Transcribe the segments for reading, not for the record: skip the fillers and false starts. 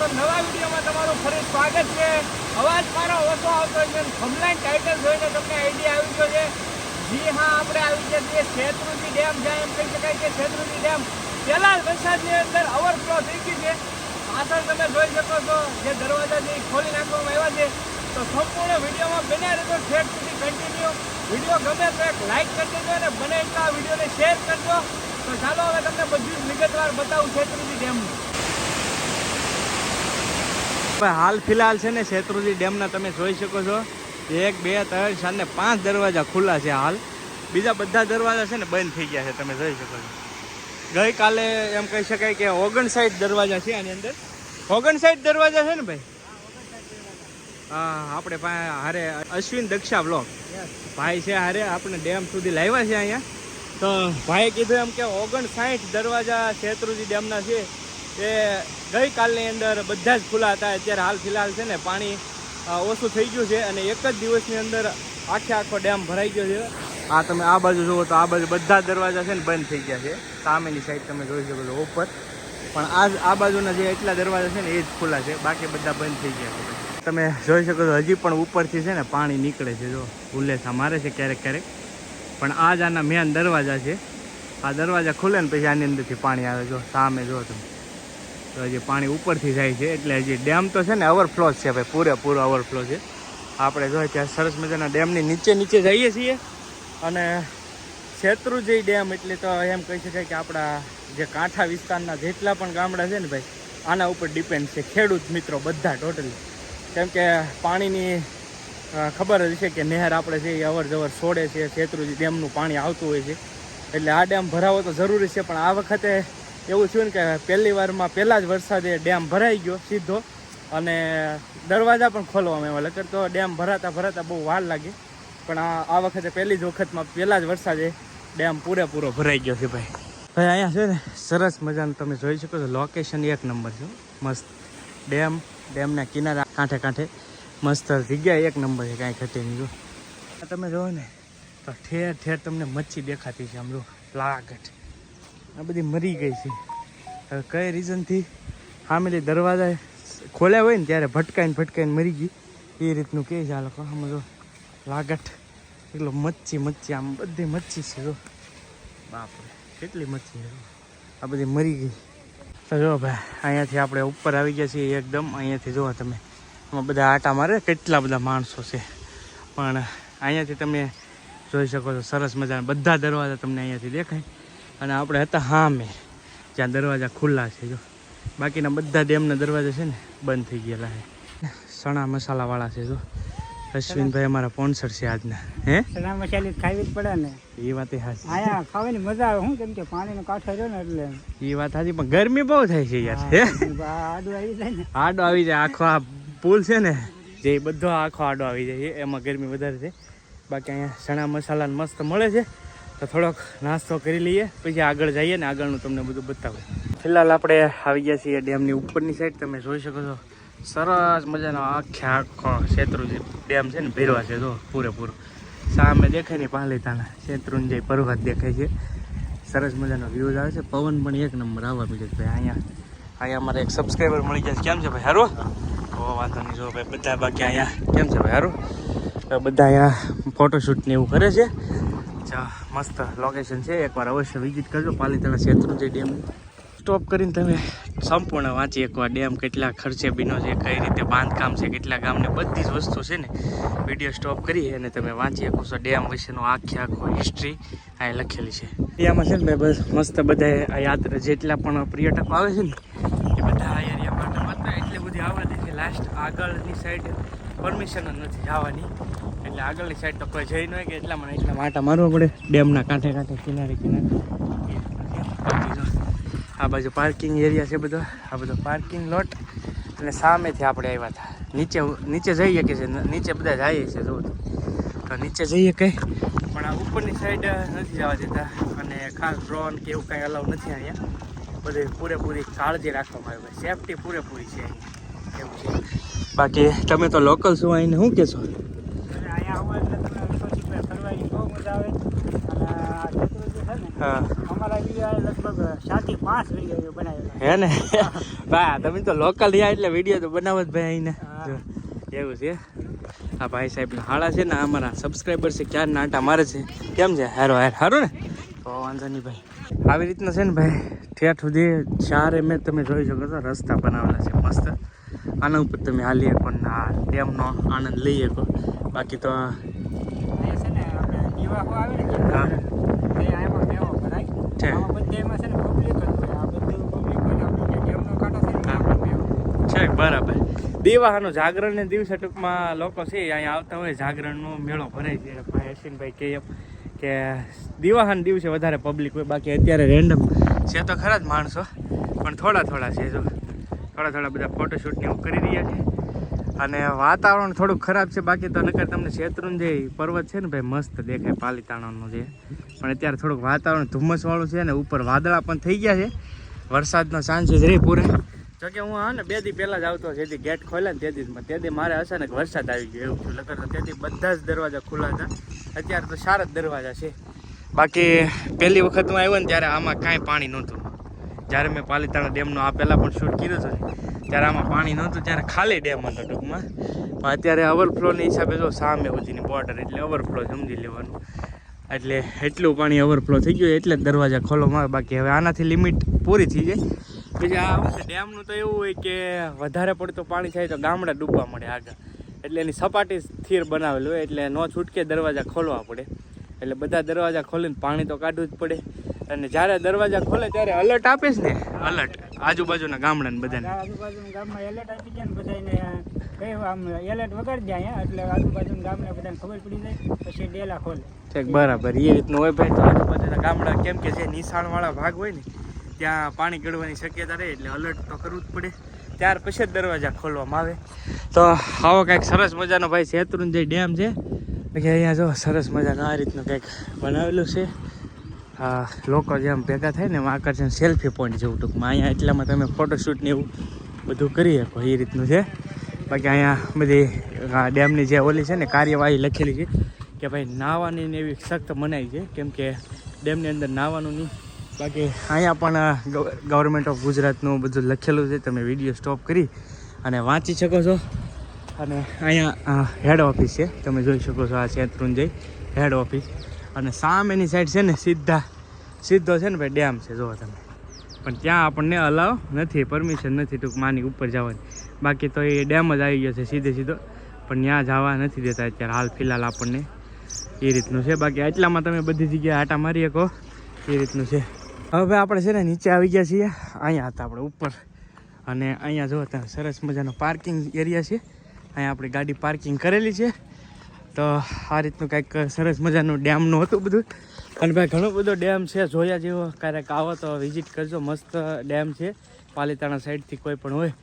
તો નવા વિડીયોમાં તમારું ફરી સ્વાગત છે। અવાજ મારો ઓછો આવતો છે, થંબનેલ ટાઇટલ જોઈને તમને આઈડિયા આવી ગયો છે। જી હા, આપણે આવી ગયા છીએ શેત્રુંજી ડેમ, જ્યાં એમ કહી શકાય કે શેત્રુંજી ડેમ પહેલા વરસાદની અંદર ઓવરફ્લો થઈ ગઈ છે। પાછળ તમે જોઈ શકો છો જે દરવાજા જે ખોલી નાખવામાં આવ્યા છે। તો સંપૂર્ણ વિડીયોમાં બન્યા રહેજો, ઠેઠ સુધી કન્ટિન્યુ। વિડીયો ગમે તો એક લાઇક કરી દેજો અને બને એટલા વિડીયોને શેર કરજો। તો ચાલો હવે તમને બધું જ વિગતવાર બતાવું શેત્રુંજી ડેમનું। હાલ ફિલહાલ છે ને શેત્રુંજી ડેમના તમે જોઈ શકો છો 1, 2, 3, 4 ને 5 દરવાજા ખુલ્લા છે હાલ। બીજા બધા દરવાજા છે ને બંધ થઈ ગયા છે, તમે જોઈ શકો છો। ગઈકાલે એમ કહી શકાય કે 59 દરવાજા છે આની અંદર। 59 દરવાજા છે ને ભાઈ? હા, આપણે હારે અશ્વિન દક્ષા બ્લોગ ભાઈ છે હારે, આપણે ડેમ સુધી લાવ્યા છે અહીંયા। તો ભાઈએ કીધું એમ કે 59 દરવાજા શેત્રુંજી ડેમના છે એ ગઈકાલની અંદર બધા જ ખુલ્લા હતા। અત્યારે હાલ ફિલહાલ છે ને પાણી ઓછું થઈ ગયું છે અને એક જ દિવસની અંદર આખો ડેમ ભરાઈ ગયો છે। આ તમે આ બાજુ જુઓ તો આ બાજુ બધા દરવાજા છે ને બંધ થઈ ગયા છે। સામેની સાઈડ તમે જોઈ શકો છો ઉપર, પણ આ બાજુના જે એટલા દરવાજા છે ને એ જ ખુલ્લા છે, બાકી બધા બંધ થઈ ગયા છે। તમે જોઈ શકો છો હજી પણ ઉપરથી છે ને પાણી નીકળે છે, જો ઉલ્લેસા મારે છે ક્યારેક ક્યારેક, પણ આ જ આના મેન દરવાજા છે। આ દરવાજા ખુલે ને પછી આની અંદરથી પાણી આવે, જો સામે જો તમે, તો હજી પાણી ઉપરથી જાય છે। એટલે હજી ડેમ તો છે ને ઓવરફ્લો જ છે ભાઈ, પૂરેપૂરો ઓવરફ્લો છે। આપણે જોઈએ ત્યાં સરસ મજાના ડેમની નીચે જઈએ છીએ અને શેત્રુંજી ડેમ એટલે તો એમ કહી શકાય કે આપણા જે કાંઠા વિસ્તારના જેટલા પણ ગામડા છે ને ભાઈ, આના ઉપર ડિપેન્ડ છે ખેડૂત મિત્રો બધા ટોટલી। કેમ કે પાણીની ખબર જ છે કે નહેર આપણે છે એ અવર જવર છોડે છે, શેત્રુંજી ડેમનું પાણી આવતું હોય છે, એટલે આ ડેમ ભરાવો તો જરૂરી છે। પણ આ વખતે એવું થયું ને કે પહેલી વારમાં પહેલાં જ વરસાદે ડેમ ભરાઈ ગયો સીધો અને દરવાજા પણ ખોલવામાં આવ્યા, લગર તો ડેમ ભરાતા બહુ વાર લાગી। પણ આ વખતે પહેલી જ વખતમાં પહેલાં જ વરસાદે ડેમ પૂરેપૂરો ભરાઈ ગયો છે ભાઈ। અહીંયા છે ને સરસ મજાનું તમે જોઈ શકો છો, લોકેશન 1 નંબર છે, મસ્ત ડેમના કિનારા કાંઠે મસ્ત જગ્યા 1 નંબર છે, કાંઈ ઘટે નહીં। જો તમે જોવો ને તો ઠેર તમને મચ્છી દેખાતી છે, આમ જો લાગટ આ બધી મરી ગઈ છે। હવે કઈ રીઝનથી સામેલી દરવાજા ખોલ્યા હોય ને ત્યારે ભટકાઈને મરી ગઈ, એ રીતનું કહે છે આ લોકો। આમ જો લાગટ એટલો મચ્છી આમ બધી મચ્છી છે, જો બાપરે કેટલી મચ્છી છે, આ બધી મરી ગઈ। તો જો ભાઈ અહીંયાથી આપણે ઉપર આવી ગયા છીએ એકદમ, અહીંયાથી જુઓ તમે આમાં બધા આટા મારે, કેટલા બધા માણસો છે, પણ અહીંયાથી તમે જોઈ શકો છો સરસ મજાના બધા દરવાજા તમને અહીંયાથી દેખાય। અને આપણે હતા સામે જ્યાં દરવાજા ખુલ્લા છે, જો બાકીના બધા ડેમના દરવાજા છે ને બંધ થઈ ગયેલા છે। ચણા મસાલાવાળા છે, જો અશ્વિનભાઈ અમારા સ્પોન્સર છે આજના। હે ચણા મસાલી ખાવી જ પડે ને, એ વાત હાચી, આયા ખાવાની મજા આવે શું, કેમ કે પાણીનો કાંઠો રહ્યો ને એટલે એ વાત હાચી, પણ ગરમી બહુ થાય છે યાર। હે આડો આવી જાય, આખો આ પુલ છે ને જે બધો આખો આડો આવી જાય, એમાં ગરમી વધારે છે। બાકી અહીંયા ચણા મસાલા મસ્ત મળે છે, તો થોડોક નાસ્તો કરી લઈએ પછી આગળ જઈએ ને આગળનું તમને બધું બતાવું। ફિલહાલ આપણે આવી ગયા છીએ ડેમની ઉપરની સાઈડ, તમે જોઈ શકો છો સરસ મજાનો આખો શેત્રુંજી ડેમ છે ને ભેરવા છે, જો પૂરેપૂરો સામે દેખાય ને પાલીતાણા શેત્રુંજી પર્વત દેખાય છે, સરસ મજાનો વ્યૂઝ આવે છે, પવન પણ 1 નંબર આવવા મળે છે ભાઈ। અહીંયા અમારે એક સબસ્ક્રાઈબર મળી ગયા છે, કેમ છે ભાઈ? હારું? ઓ વાંધો નહીં, જો ભાઈ બધા બાકી અહીંયા કેમ છે ભાઈ? હારું? બધા અહીંયા ફોટોશૂટ ને એવું કરે છે, મસ્ત લોકેશન છે, એકવાર અવશ્ય વિઝિટ કરજો પાલીતાણા શેત્રુંજી ડેમ। સ્ટોપ કરીને તમે સંપૂર્ણ વાંચી એકવાર ડેમ કેટલા ખર્ચે બીનો છે, કઈ રીતે બાંધકામ છે, કેટલા ગામને બધી જ વસ્તુ છે ને વિડીયો સ્ટોપ કરી અને તમે વાંચી શકો છો। ડેમ વિશેનો આખો હિસ્ટ્રી અહીં લખેલી છે। એરિયામાં છે ને ભાઈ બસ મસ્ત બધા આ યાત્રા જેટલા પણ પર્યટકો આવે છે ને એ બધા આ એરિયા માટે માત્ર એટલે બધી આવવા દે છે, લાસ્ટ આગળની સાઈડ પરમિશન જ નથી જવાની, એટલે આગળની સાઈડ તો કોઈ જઈ ન હોય કે એટલા માટે મારવા પડે ડેમના કાંઠે કિનારે। આ બાજુ પાર્કિંગ એરિયા છે બધો, આ બધો પાર્કિંગ લોટ, અને સામેથી આપણે આવ્યા હતા નીચે જઈએ કે છે, નીચે બધા જઈએ છે, જો તો નીચે જઈએ કંઈ, પણ આ ઉપરની સાઈડ નથી જવા દેતા, અને ખાસ ડ્રોન કે એવું કાંઈ અલાઉ નથી અહીંયા। બધી પૂરેપૂરી કાળજી રાખવામાં આવે, સેફટી પૂરેપૂરી છે અહીંયા એવું છે। બાકી તમે તો લોકલ છો, અહીંને શું કહેશો? અહીંયા આવવા એટલે તમને ફરવાની બહુ મજા આવે, અને આ શેત્રુંજી છે ને અમારા વિડીયો લગભગ 7 થી 5 વિડીયો બનાવેલા હે ને ભાઈ તમે તો લોકલ રહ્યા એટલે વિડીયો તો બનાવો જ ભાઈ અહીંને એવું છે આ ભાઈ સાહેબના હાળા છે ને અમારા સબસ્ક્રાઈબર છે ક્યાં નાટા મારે છે કેમ છે હારો સારું ને તો વાંધો નહીં ભાઈ આવી રીતના છે ને ભાઈ ઠેઠ સુધી 4 એમ તમે જોઈ શકો છો રસ્તા બનાવેલા છે મસ્ત આના ઉપર તમે હાલી શકો ને આ ડેમનો આનંદ લઈ શકો બાકી તો અહીંયા છે ને આપણે દીવાહો આવે ને હા એ આમાં મેવો ભરાય છે આમાં બધેમાં છે ને પબ્લિક જ હોય આ બધું પબ્લિક હોય આપણે જે ડેમનો કાંટો છે ને આમાં મેવો છે બરાબર દેવાહાનું જાગરણને દિવસે ટૂંકમાં લોકો છે અહીંયા આવતા હોય જાગરણનો મેળો ભરાય છે ભાઈ અશ્વિનભાઈ કહે એમ કે દિવાહાન દિવસે વધારે પબ્લિક હોય બાકી અત્યારે રેન્ડમ છે તો ખરા જ માણસો પણ થોડા છે જો થોડા બધા ફોટોશૂટને એવું કરી રહ્યા છે અને વાતાવરણ થોડુંક ખરાબ છે બાકી તો નકર તમને શેત્રુંજય પર્વત છે ને ભાઈ મસ્ત દેખાય પાલીતાણાનું છે પણ અત્યારે થોડુંક વાતાવરણ ધુમ્મસવાળું છે ને ઉપર વાદળા પણ થઈ ગયા છે વરસાદનો ચાન્સીસ રહી પૂરે જોકે હું હા ને 2 દી પહેલાં જ આવતો જેથી ગેટ ખોલ્યા ને તેથી મારે અચાનક વરસાદ આવી ગયો એવું થયું લગર તેથી બધા જ દરવાજા ખુલ્લા હતા અત્યારે તો 4 જ દરવાજા છે બાકી પહેલી વખત હું આવ્યો ને ત્યારે આમાં કાંઈ પાણી નહોતું જ્યારે મેં પાલીતાણા ડેમનો આ પહેલાં પણ શૂટ કર્યું હતું ને ત્યારે આમાં પાણી નહોતું ત્યારે ખાલી ડેમ હતો ટૂંકમાં પણ અત્યારે ઓવરફ્લોની હિસાબે જો સામે સુધીની બોર્ડર એટલે ઓવરફ્લો સમજી લેવાનું એટલે એટલું પાણી ઓવરફ્લો થઈ ગયું એટલે જ દરવાજા ખોલવામાં આવે બાકી હવે આનાથી લિમિટ પૂરી થઈ જાય પછી આ વખતે ડેમનું તો એવું હોય કે વધારે પડતું પાણી થાય તો ગામડા ડૂબવા મળે આગળ એટલે એની સપાટી સ્થિર બનાવેલું હોય એટલે નો છૂટકે દરવાજા ખોલવા પડે એટલે બધા દરવાજા ખોલીને પાણી તો કાઢવું જ પડે અને જ્યારે દરવાજા ખોલે ત્યારે અલર્ટ આપે છે ને અલર્ટ આજુબાજુના ગામડાને બધાને આજુબાજુના ગામમાં એલર્ટ આપી જાય ને બધાને કહ્યું આમ એલર્ટ વગાડી જાય એટલે આજુબાજુના ગામને બધાને ખબર પડી જાય પછી ડેલા ખોલે ઠીક બરાબર એ રીતનું હોય ભાઈ તો આજુબાજુના ગામડા કેમ કે જે નિશાણવાળા ભાગ હોય ને ત્યાં પાણી ગળવાની શક્યતા રહે એટલે અલર્ટ તો કરવું જ પડે ત્યાર પછી જ દરવાજા ખોલવામાં આવે તો આવો કંઈક સરસ મજાનો ભાઈ શેત્રુંજય ડેમ છે કે અહીંયા જો સરસ મજાનું આ રીતનું કંઈક બનાવેલું છે હા લોકો જેમ ભેગા થાય ને એમાં આકર્ષણ સેલ્ફી પોઈન્ટ જેવું ટૂંકમાં અહીંયા એટલામાં તમે ફોટોશૂટ ને એવું બધું કરી શકો એ રીતનું છે બાકી અહીંયા બધી ડેમની જે ઓલી છે ને કાર્યવાહી લખેલી છે કે ભાઈ નાહવાની ને એવી સખ્ત મનાઈ છે કેમ કે ડેમની અંદર નાહવાનું નહીં બાકી અહીંયા પણ ગવર્મેન્ટ ઓફ ગુજરાતનું બધું લખેલું છે તમે વિડીયો સ્ટોપ કરી અને વાંચી શકો છો અને અહીંયા હેડ ઓફિસ છે તમે જોઈ શકો છો આ શેત્રુંજય હેડ ઓફિસ અને સામેની સાઈડ છે ને સીધો છે ને ભાઈ ડેમ છે જુઓ તમે પણ ત્યાં આપણને અલાવ નથી પરમિશન નથી ટૂંકમાંની ઉપર જવાની બાકી તો એ ડેમ જ આવી ગયો છે સીધો પણ ત્યાં જવા નથી દેતા અત્યારે હાલ ફિલહાલ આપણને એ રીતનું છે બાકી એટલામાં તમે બધી જગ્યાએ આટા મારી શકો એ રીતનું છે હવે આપણે છે ને નીચે આવી ગયા છીએ અહીંયા હતા આપણે ઉપર અને અહીંયા જો ત્યાં સરસ મજાનો પાર્કિંગ એરિયા છે અહીંયા આપણી ગાડી પાર્કિંગ કરેલી છે તો આ રીતનું કંઈક સરસ મજાનું ડેમનું હતું બધું અને ભાઈ ઘણો બધો ડેમ છે જોયા જેવો ક્યારેક આવો તો વિઝિટ કરજો મસ્ત ડેમ છે પાલીતાણા સાઈડથી કોઈ પણ હોય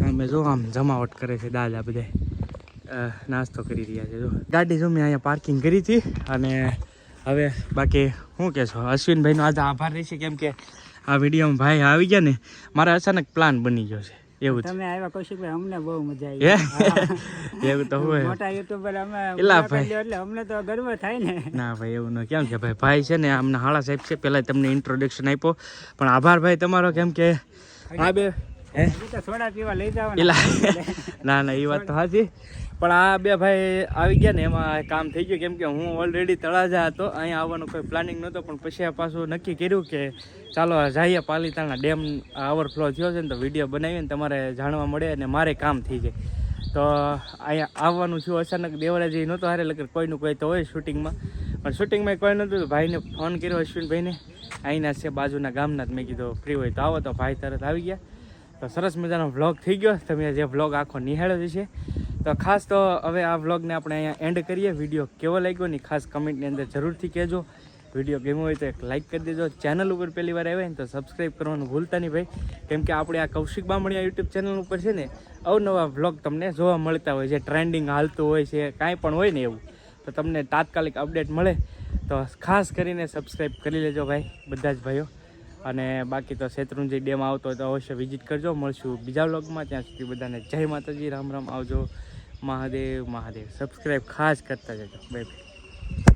અમે જો આમ જમાવટ કરે છે દાદા બધા નાસ્તો કરી રહ્યા છે જો ગાડી જો મેં અહીંયા પાર્કિંગ કરી હતી અને હવે બાકી શું કહેશો અશ્વિનભાઈનો આજે આભાર રહેશે કેમ કે આ વિડીયોમાં ભાઈ આવી ગયા ને મારા અચાનક પ્લાન બની ગયો છે એવું તમે આવ્યા કૌશિકભાઈ અમને બહુ મજા આવી એવું તો હોય મોટા યુટ્યુબર અમે એલા ભાઈ એટલે અમને તો ગર્વ થાય ને ના ભાઈ એવું ન કેમ કે ભાઈ છે ને આમના હાળા સાહેબ છે પહેલાં તમને ઇન્ટ્રોડક્શન આપ્યો પણ આભાર ભાઈ તમારો કેમ કે આ બે સોડા પીવા લઈ જાવ ના એ વાત તો સાચી પણ આ બે ભાઈ આવી ગયા ને એમાં કામ થઈ ગયું કેમ કે હું ઓલરેડી તળાજા હતો અહીંયા આવવાનો કોઈ પ્લાનિંગ નહોતો પણ પછી પાછું નક્કી કર્યું કે ચાલો જઈએ પાલીતાણા ડેમ ઓવરફ્લો થયો છે ને તો વિડીયો બનાવીને તમારે જાણવા મળે અને મારે કામ થઈ જાય તો અહીંયા આવવાનું છું અચાનક દેવરાજી નહોતો હારે લગર કોઈનું કોઈ તો હોય શૂટિંગમાં પણ શૂટિંગમાં કોઈ નહોતું તો ભાઈને ફોન કર્યો અશ્વિનભાઈને અહીંના છે બાજુના ગામના જ મેં કીધું ફ્રી હોય તો આવો તો ભાઈ તરત આવી ગયા તો સરસ મજાનો વ્લોગ થઈ ગયો તમે જે વ્લોગ આખો નિહાળ્યો છે તો ખાસ તો હવે આ વ્લોગને આપણે અહીંયા એન્ડ કરીએ વિડીયો કેવો લાગ્યો ને ખાસ કમેન્ટની અંદર જરૂરથી કહેજો વિડીયો ગમ્યો હોય તો એક લાઇક કરી દેજો ચેનલ ઉપર પહેલી વાર આવ્યા ને તો સબસ્ક્રાઈબ કરવાનું ભૂલતા નહીં ભાઈ કેમ કે આપણે આ કૌશિક બામણીયા યુટ્યુબ ચેનલ ઉપર છે ને અવનવા વ્લોગ તમને જોવા મળતા હોય જે ટ્રેન્ડિંગ હાલતું હોય છે કાંઈ પણ હોય ને એવું તો તમને તાત્કાલિક અપડેટ મળે તો ખાસ કરીને સબસ્ક્રાઈબ કરી લેજો ભાઈ બધા જ ભાઈઓ અને બાકી તો શેત્રુંજય ડેમ આવતો હોય તો અવશ્ય વિઝિટ કરજો મળશું બીજા વ્લોગમાં ત્યાં સુધી બધાને જય માતાજી રામ રામ આવજો મહાદેવ સબસ્ક્રાઈબ ખાસ કરતા જજો બાય બાય